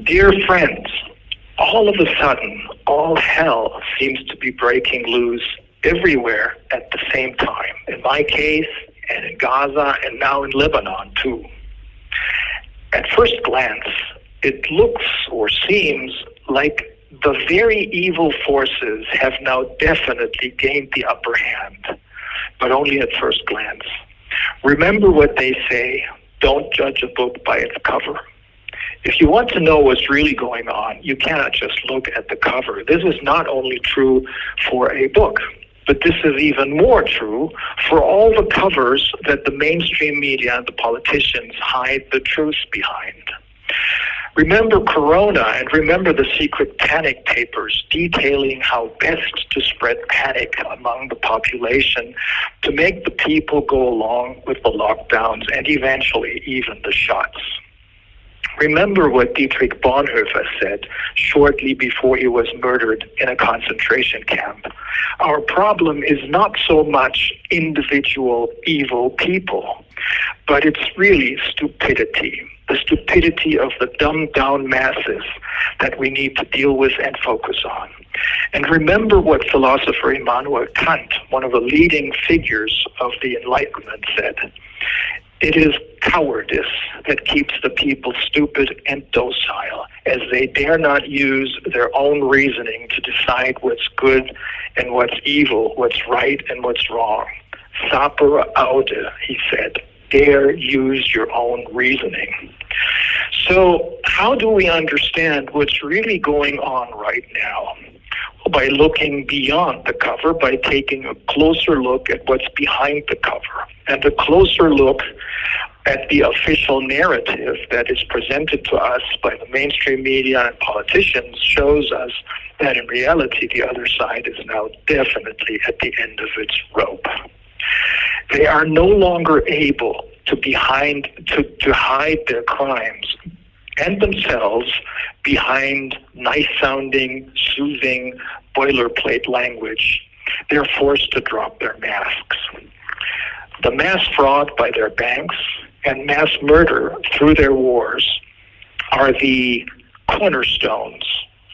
Dear friends, all of a sudden, all hell seems to be breaking loose everywhere at the same time. In my case, and in Gaza, and now in Lebanon too. At first glance, it looks or seems like the very evil forces have now definitely gained the upper hand, but only at first glance. Remember what they say, don't judge a book by its cover. If you want to know what's really going on, you cannot just look at the cover. This is not only true for a book, but this is even more true for all the covers that the mainstream media and the politicians hide the truth behind. Remember Corona, and remember the secret panic papers detailing how best to spread panic among the population to make the people go along with the lockdowns and eventually even the shots. Remember what Dietrich Bonhoeffer said shortly before he was murdered in a concentration camp. Our problem is not so much individual evil people, but it's really stupidity. The stupidity of the dumbed-down masses that we need to deal with and focus on. And remember what philosopher Immanuel Kant, one of the leading figures of the Enlightenment, said. It is cowardice that keeps the people stupid and docile, as they dare not use their own reasoning to decide what's good and what's evil, what's right and what's wrong. Sapere aude, he said. Dare use your own reasoning. So how do we understand what's really going on right now? Well, by looking beyond the cover, by taking a closer look at what's behind the cover, and a closer look at the official narrative that is presented to us by the mainstream media and politicians shows us that in reality the other side is now definitely at the end of its rope. They are no longer able to hide their crimes and themselves behind nice-sounding, soothing, boilerplate language. They're forced to drop their masks. The mass fraud by their banks and mass murder through their wars are the cornerstones,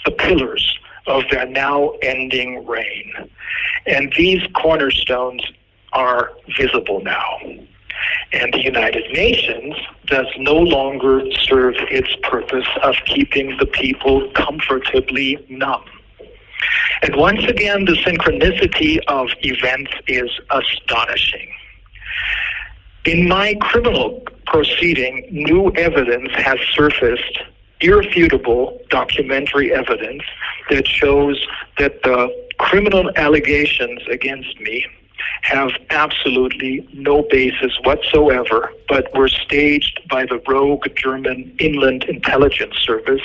the pillars of their now ending reign. And these cornerstones are visible now. And the United Nations does no longer serve its purpose of keeping the people comfortably numb. And once again, the synchronicity of events is astonishing. In my criminal proceeding, new evidence has surfaced, irrefutable documentary evidence that shows that the criminal allegations against me have absolutely no basis whatsoever, but were staged by the rogue German Inland Intelligence Service,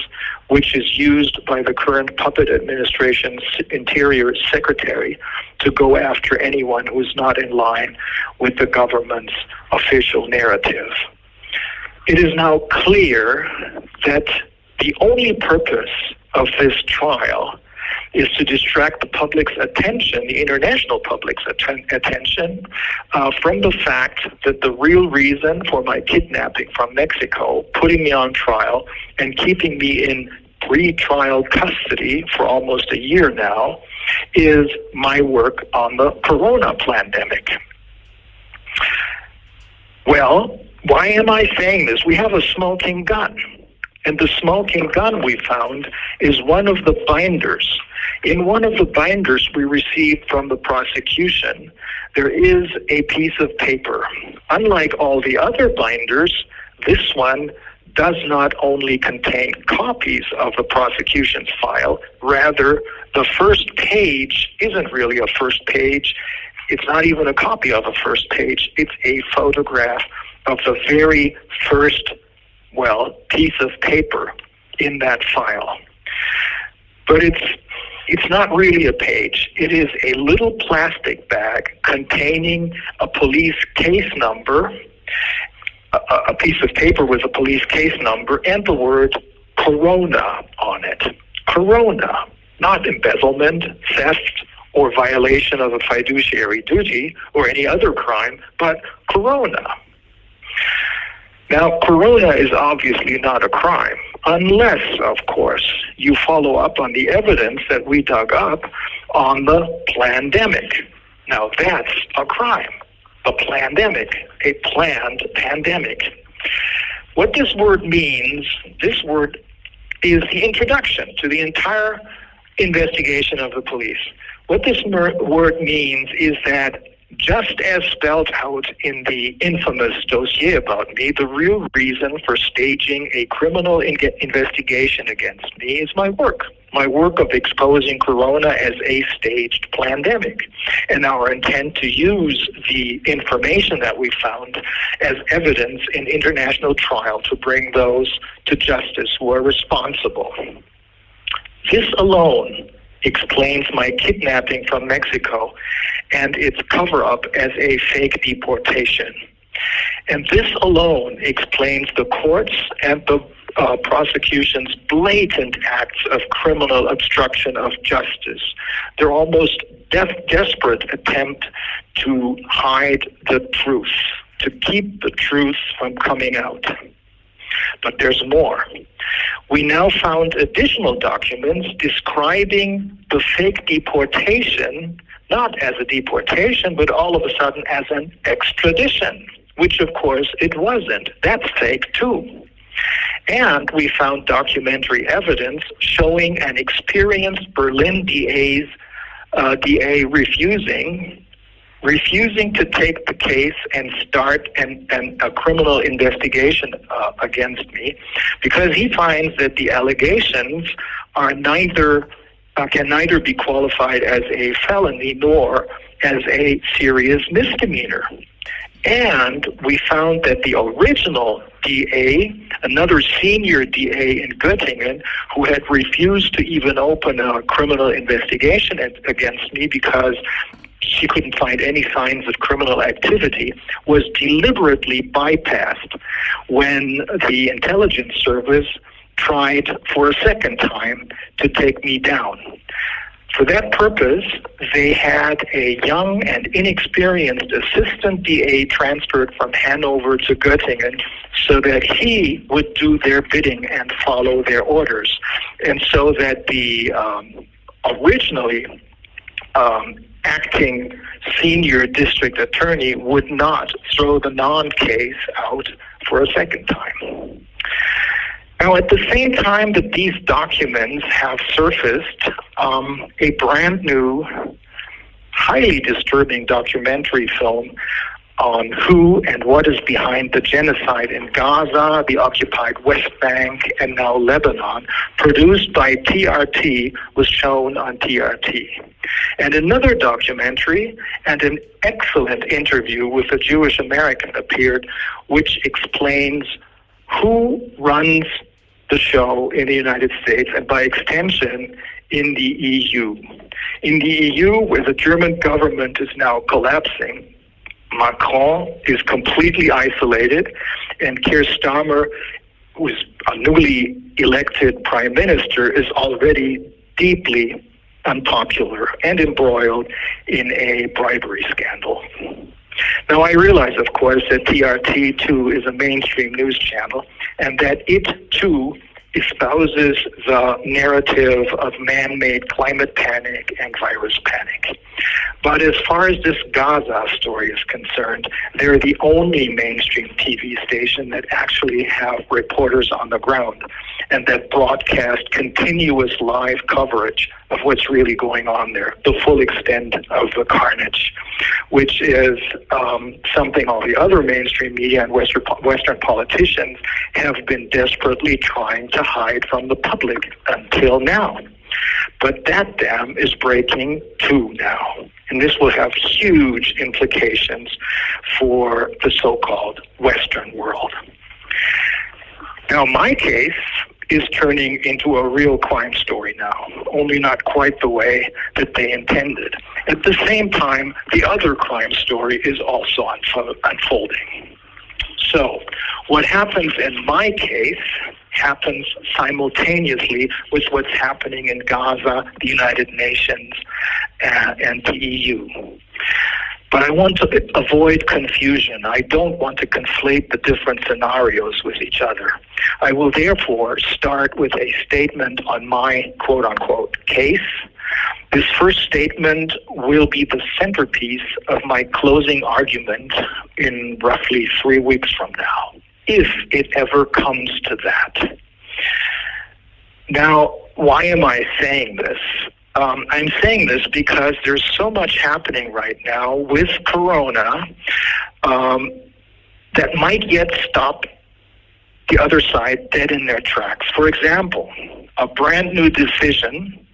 which is used by the current puppet administration's Interior Secretary to go after anyone who is not in line with the government's official narrative. It is now clear that the only purpose of this trial is to distract the public's attention, the international public's attention, from the fact that the real reason for my kidnapping from Mexico, putting me on trial, and keeping me in pre-trial custody for almost a year now, is my work on the corona pandemic. Well, why am I saying this? We have a smoking gun. And the smoking gun we found is one of the binders. In one of the binders we received from the prosecution, there is a piece of paper. Unlike all the other binders, this one does not only contain copies of the prosecution's file, rather the first page isn't really a first page. It's not even a copy of a first page. It's a photograph of the very first piece of paper in that file. But it's not really a page. It is a little plastic bag containing a police case number, a piece of paper with a police case number, and the word corona on it. Corona, not embezzlement, theft, or violation of a fiduciary duty or any other crime, but corona. Now, corona is obviously not a crime. unless, of course, you follow up on the evidence that we dug up on the plandemic. Now that's a crime. A plandemic, a planned pandemic. What this word means, this word is the introduction to the entire investigation of the police. What this word means is that just as spelled out in the infamous dossier about me, the real reason for staging a criminal investigation against me is my work of exposing corona as a staged pandemic, and our intent to use the information that we found as evidence in international trial to bring those to justice who are responsible. This alone explains my kidnapping from Mexico and its cover-up as a fake deportation. And this alone explains the courts and the prosecution's blatant acts of criminal obstruction of justice. Their almost desperate attempt to hide the truth, to keep the truth from coming out. But there's more. We now found additional documents describing the fake deportation, not as a deportation, but all of a sudden as an extradition, which of course it wasn't. That's fake too. And we found documentary evidence showing an experienced Berlin DA refusing to take the case and start a criminal investigation against me, because he finds that the allegations are can neither be qualified as a felony nor as a serious misdemeanor. And we found that the original DA, another senior DA in Göttingen, who had refused to even open a criminal investigation against me because she couldn't find any signs of criminal activity, was deliberately bypassed when the intelligence service tried for a second time to take me down. For that purpose, they had a young and inexperienced assistant DA transferred from Hanover to Göttingen so that he would do their bidding and follow their orders. And so that the originally acting senior district attorney would not throw the non-case out for a second time. Now, at the same time that these documents have surfaced, a brand new, highly disturbing documentary film on who and what is behind the genocide in Gaza, the occupied West Bank, and now Lebanon, produced by TRT, was shown on TRT. And another documentary and an excellent interview with a Jewish American appeared, which explains who runs the show in the United States and by extension in the EU. In the EU, where the German government is now collapsing, Macron is completely isolated, and Keir Starmer, who is a newly elected prime minister, is already deeply unpopular and embroiled in a bribery scandal. Now, I realize, of course, that TRT, too, is a mainstream news channel, and that it, too, espouses the narrative of man-made climate panic and virus panic. But as far as this Gaza story is concerned, they're the only mainstream TV station that actually have reporters on the ground and that broadcast continuous live coverage of what's really going on there, the full extent of the carnage, which is something all the other mainstream media and Western politicians have been desperately trying to hide from the public until now. But that dam is breaking too now, and this will have huge implications for the so-called Western world. Now, my case is turning into a real crime story now, only not quite the way that they intended. At the same time, the other crime story is also unfolding. So, what happens in my case happens simultaneously with what's happening in Gaza, the United Nations, and the EU. But I want to avoid confusion. I don't want to conflate the different scenarios with each other. I will therefore start with a statement on my quote-unquote case. This first statement will be the centerpiece of my closing argument in roughly 3 weeks from now, if it ever comes to that. Now, why am I saying this? I'm saying this because there's so much happening right now with Corona that might yet stop the other side dead in their tracks. For example, a brand new decision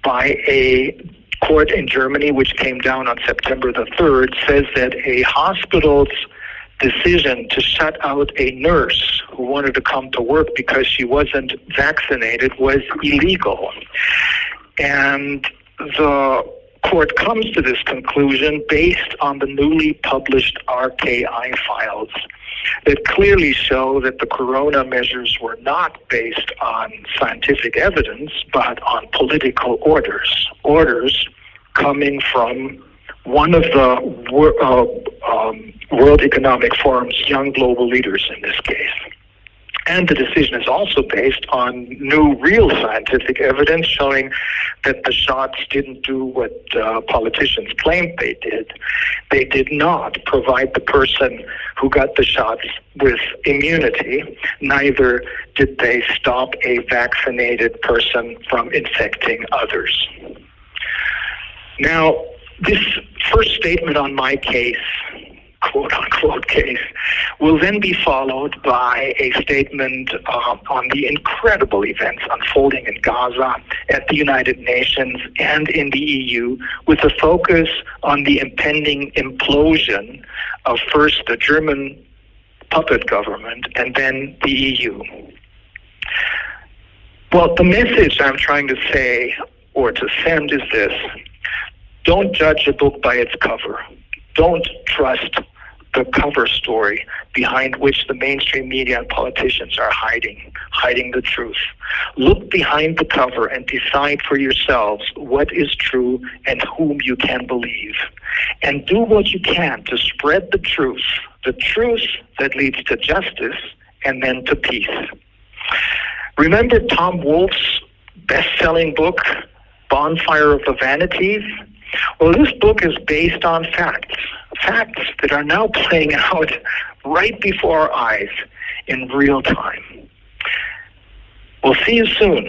by a court in Germany, which came down on September the 3rd, says that a hospital's decision to shut out a nurse who wanted to come to work because she wasn't vaccinated was illegal. And the court comes to this conclusion based on the newly published RKI files that clearly show that the corona measures were not based on scientific evidence, but on political orders coming from one of the World Economic Forum's young global leaders in this case. And the decision is also based on new real scientific evidence showing that the shots didn't do what politicians claimed they did. They did not provide the person who got the shots with immunity. Neither did they stop a vaccinated person from infecting others. Now, this first statement on my case, quote-unquote case, will then be followed by a statement on the incredible events unfolding in Gaza, at the United Nations, and in the EU, with a focus on the impending implosion of first the German puppet government and then the EU. Well, the message I'm trying to say or to send is this: don't judge a book by its cover. Don't trust the cover story behind which the mainstream media and politicians are hiding the truth. Look behind the cover and decide for yourselves what is true and whom you can believe. And do what you can to spread the truth that leads to justice and then to peace. Remember Tom Wolfe's best-selling book, Bonfire of the Vanities? Well, this book is based on facts that are now playing out right before our eyes in real time. We'll see you soon.